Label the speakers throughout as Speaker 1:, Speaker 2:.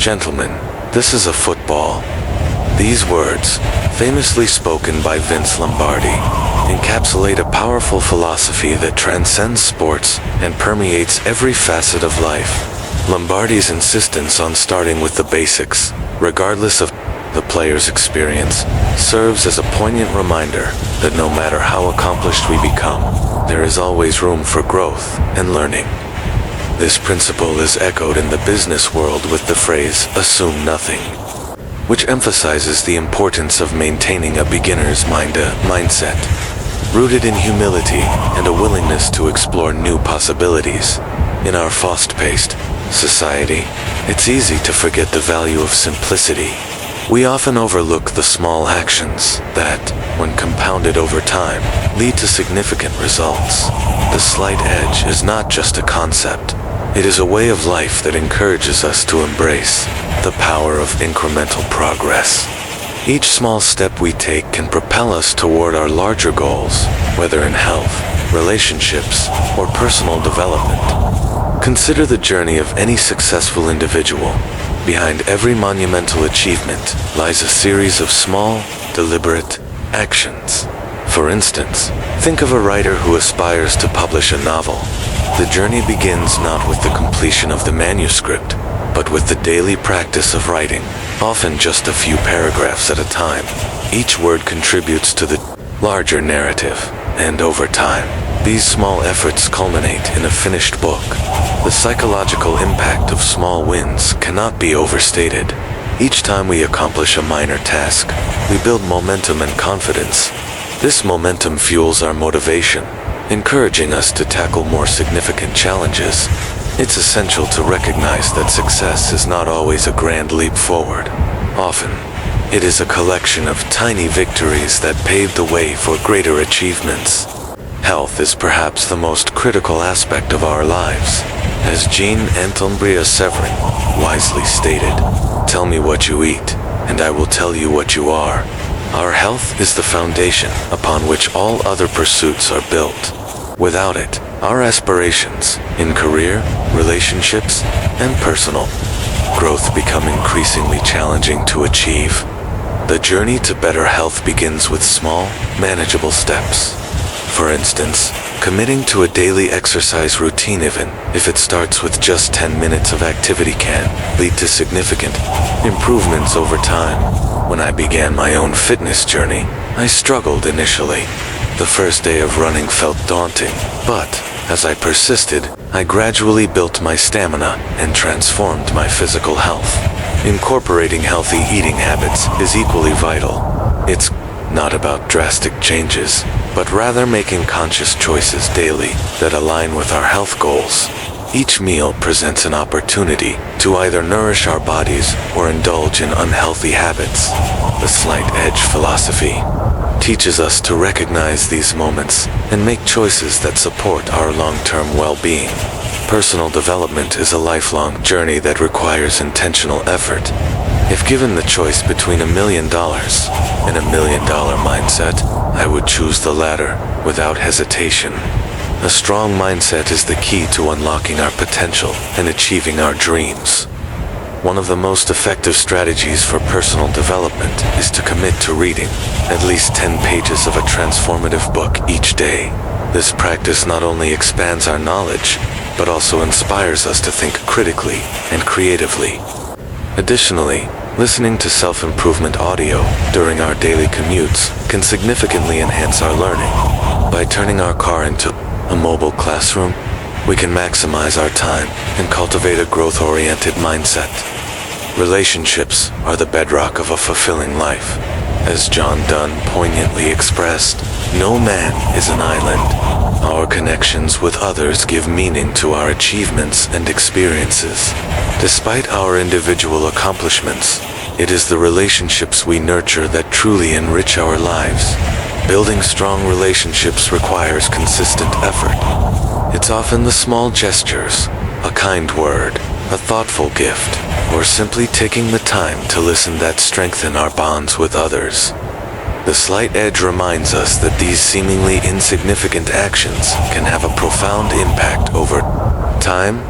Speaker 1: Gentlemen, this is a football. These words, famously spoken by Vince Lombardi, encapsulate a powerful philosophy that transcends sports and permeates every facet of life. Lombardi's insistence on starting with the basics, regardless of the player's experience, serves as a poignant reminder that no matter how accomplished we become, there is always room for growth and learning. This principle is echoed in the business world with the phrase, "assume nothing," which emphasizes the importance of maintaining a beginner's mindset, rooted in humility and a willingness to explore new possibilities. In our fast-paced society, it's easy to forget the value of simplicity. We often overlook the small actions that, when compounded over time, lead to significant results. The slight edge is not just a concept. It is a way of life that encourages us to embrace the power of incremental progress. Each small step we take can propel us toward our larger goals, whether in health, relationships, or personal development. Consider the journey of any successful individual. Behind every monumental achievement lies a series of small, deliberate actions. For instance, think of a writer who aspires to publish a novel. The journey begins not with the completion of the manuscript, but with the daily practice of writing, often just a few paragraphs at a time. Each word contributes to the larger narrative, and over time, these small efforts culminate in a finished book. The psychological impact of small wins cannot be overstated. Each time we accomplish a minor task, we build momentum and confidence. This momentum fuels our motivation, encouraging us to tackle more significant challenges. It's essential to recognize that success is not always a grand leap forward. Often, it is a collection of tiny victories that pave the way for greater achievements. Health is perhaps the most critical aspect of our lives. As Jean-Antoine Severin wisely stated, "Tell me what you eat, and I will tell you what you are." Our health is the foundation upon which all other pursuits are built. Without it, our aspirations in career, relationships, and personal growth become increasingly challenging to achieve. The journey to better health begins with small, manageable steps. For instance, committing to a daily exercise routine, even if it starts with just 10 minutes of activity, can lead to significant improvements over time. When I began my own fitness journey, I struggled initially. The first day of running felt daunting, but as I persisted, I gradually built my stamina and transformed my physical health. Incorporating healthy eating habits is equally vital. It's not about drastic changes, but rather making conscious choices daily that align with our health goals. Each meal presents an opportunity to either nourish our bodies or indulge in unhealthy habits. The slight edge philosophy teaches us to recognize these moments and make choices that support our long-term well-being. Personal development is a lifelong journey that requires intentional effort. If given the choice between $1 million and $1 million mindset, I would choose the latter without hesitation. A strong mindset is the key to unlocking our potential and achieving our dreams. One of the most effective strategies for personal development is to commit to reading at least 10 pages of a transformative book each day. This practice not only expands our knowledge, but also inspires us to think critically and creatively. Additionally, listening to self-improvement audio during our daily commutes can significantly enhance our learning. By turning our car into a mobile classroom, we can maximize our time and cultivate a growth-oriented mindset. Relationships are the bedrock of a fulfilling life. As John Donne poignantly expressed, "No man is an island." Our connections with others give meaning to our achievements and experiences. Despite our individual accomplishments, it is the relationships we nurture that truly enrich our lives. Building strong relationships requires consistent effort. It's often the small gestures, a kind word, a thoughtful gift, or simply taking the time to listen that strengthen our bonds with others. The slight edge reminds us that these seemingly insignificant actions can have a profound impact over time.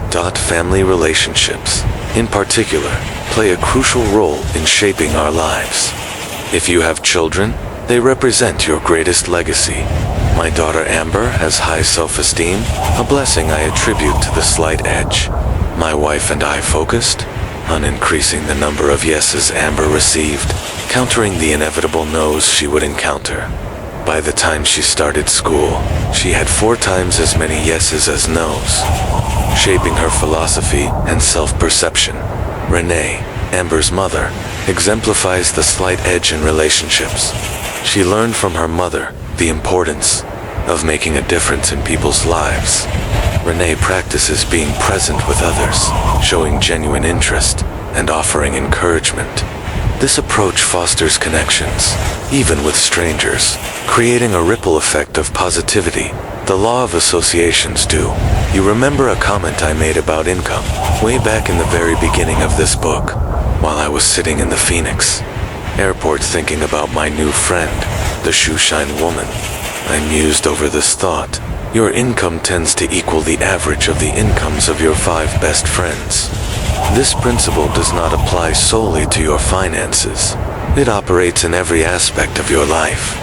Speaker 1: Family relationships, in particular, play a crucial role in shaping our lives. If you have children, they represent your greatest legacy. My daughter Amber has high self-esteem, a blessing I attribute to the slight edge. My wife and I focused on increasing the number of yeses Amber received, countering the inevitable no's she would encounter. By the time she started school, she had 4 times as many yeses as no's. Shaping her philosophy and self-perception, Renee, Amber's mother, exemplifies the slight edge in relationships. She learned from her mother the importance of making a difference in people's lives. Renee practices being present with others, showing genuine interest, and offering encouragement. This approach fosters connections, even with strangers, creating a ripple effect of positivity. The law of associations do. You remember a comment I made about income, way back in the very beginning of this book, while I was sitting in the Phoenix airport thinking about my new friend, the shoeshine woman. I mused over this thought. Your income tends to equal the average of the incomes of your 5 best friends. This principle does not apply solely to your finances. It operates in every aspect of your life.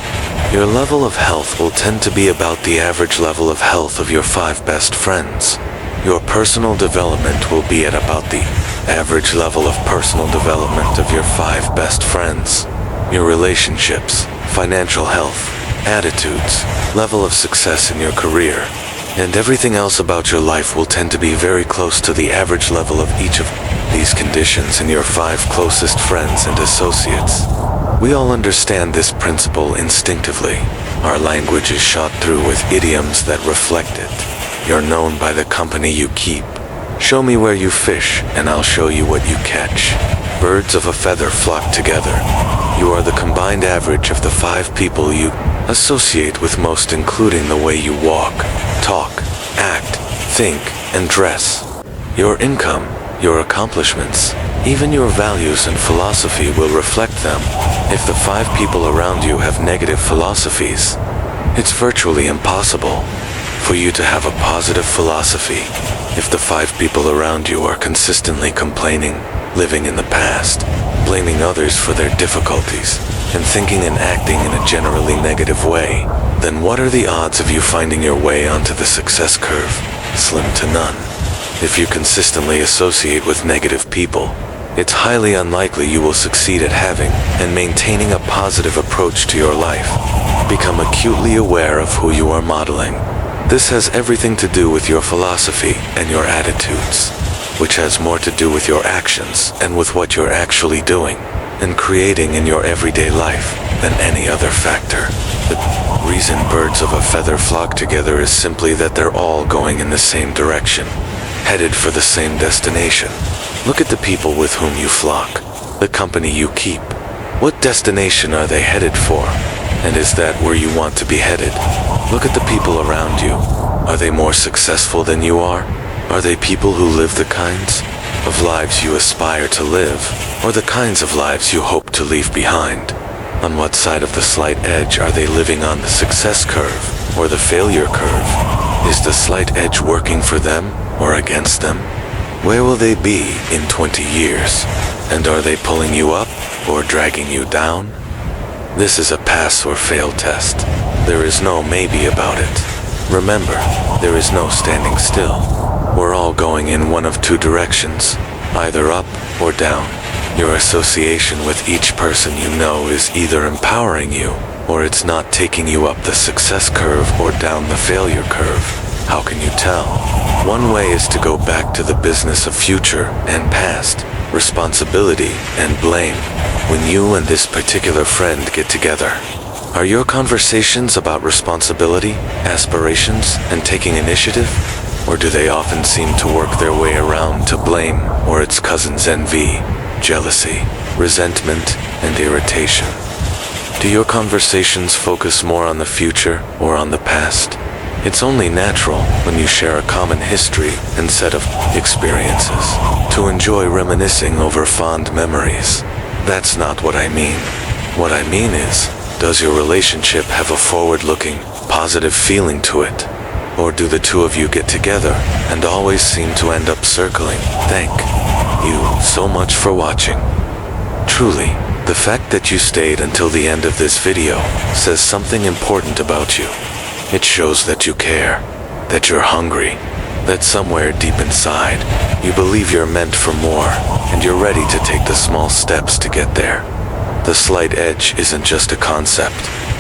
Speaker 1: Your level of health will tend to be about the average level of health of your 5 best friends. Your personal development will be at about the average level of personal development of your 5 best friends. Your relationships, financial health, attitudes, level of success in your career, and everything else about your life will tend to be very close to the average level of each of these conditions in your 5 closest friends and associates. We all understand this principle instinctively. Our language is shot through with idioms that reflect it. You're known by the company you keep. Show me where you fish, and I'll show you what you catch. Birds of a feather flock together. You are the combined average of the 5 people you associate with most, including the way you walk, talk, act, think, and dress. Your income, your accomplishments, even your values and philosophy will reflect them. If the 5 people around you have negative philosophies, it's virtually impossible for you to have a positive philosophy. If the 5 people around you are consistently complaining, living in the past, blaming others for their difficulties, and thinking and acting in a generally negative way, then what are the odds of you finding your way onto the success curve? Slim to none. If you consistently associate with negative people, it's highly unlikely you will succeed at having and maintaining a positive approach to your life. Become acutely aware of who you are modeling. This has everything to do with your philosophy and your attitudes, which has more to do with your actions and with what you're actually doing and creating in your everyday life than any other factor. The reason birds of a feather flock together is simply that they're all going in the same direction, headed for the same destination. Look at the people with whom you flock, the company you keep. What destination are they headed for? And is that where you want to be headed? Look at the people around you. Are they more successful than you are? Are they people who live the kinds of lives you aspire to live, or the kinds of lives you hope to leave behind? On what side of the slight edge are they living, on the success curve or the failure curve? Is the slight edge working for them or against them? Where will they be in 20 years? And are they pulling you up or dragging you down? This is a pass or fail test. There is no maybe about it. Remember, there is no standing still. We're all going in one of 2 directions, either up or down. Your association with each person you know is either empowering you, or it's not taking you up the success curve or down the failure curve. How can you tell? One way is to go back to the business of future and past, responsibility and blame. When you and this particular friend get together, are your conversations about responsibility, aspirations, and taking initiative? Or do they often seem to work their way around to blame or its cousins, envy, jealousy, resentment, and irritation? Do your conversations focus more on the future or on the past? It's only natural when you share a common history and set of experiences to enjoy reminiscing over fond memories. That's not what I mean. What I mean is, does your relationship have a forward-looking, positive feeling to it? Or do the 2 of you get together and always seem to end up circling, thank you so much for watching. Truly, the fact that you stayed until the end of this video says something important about you. It shows that you care, that you're hungry, that somewhere deep inside, you believe you're meant for more, and you're ready to take the small steps to get there. The slight edge isn't just a concept,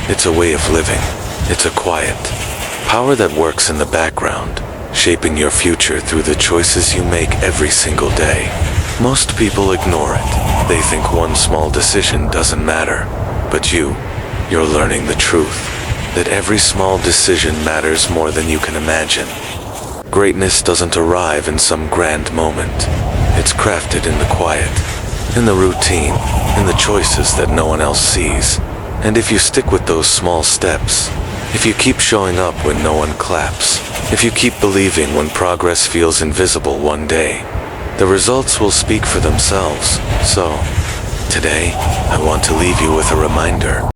Speaker 1: it's a way of living. It's a quiet power that works in the background, shaping your future through the choices you make every single day. Most people ignore it. They think one small decision doesn't matter. But you're learning the truth, that every small decision matters more than you can imagine. Greatness doesn't arrive in some grand moment. It's crafted in the quiet, in the routine, in the choices that no one else sees. And if you stick with those small steps, if you keep showing up when no one claps, if you keep believing when progress feels invisible one day, the results will speak for themselves. So, today, I want to leave you with a reminder.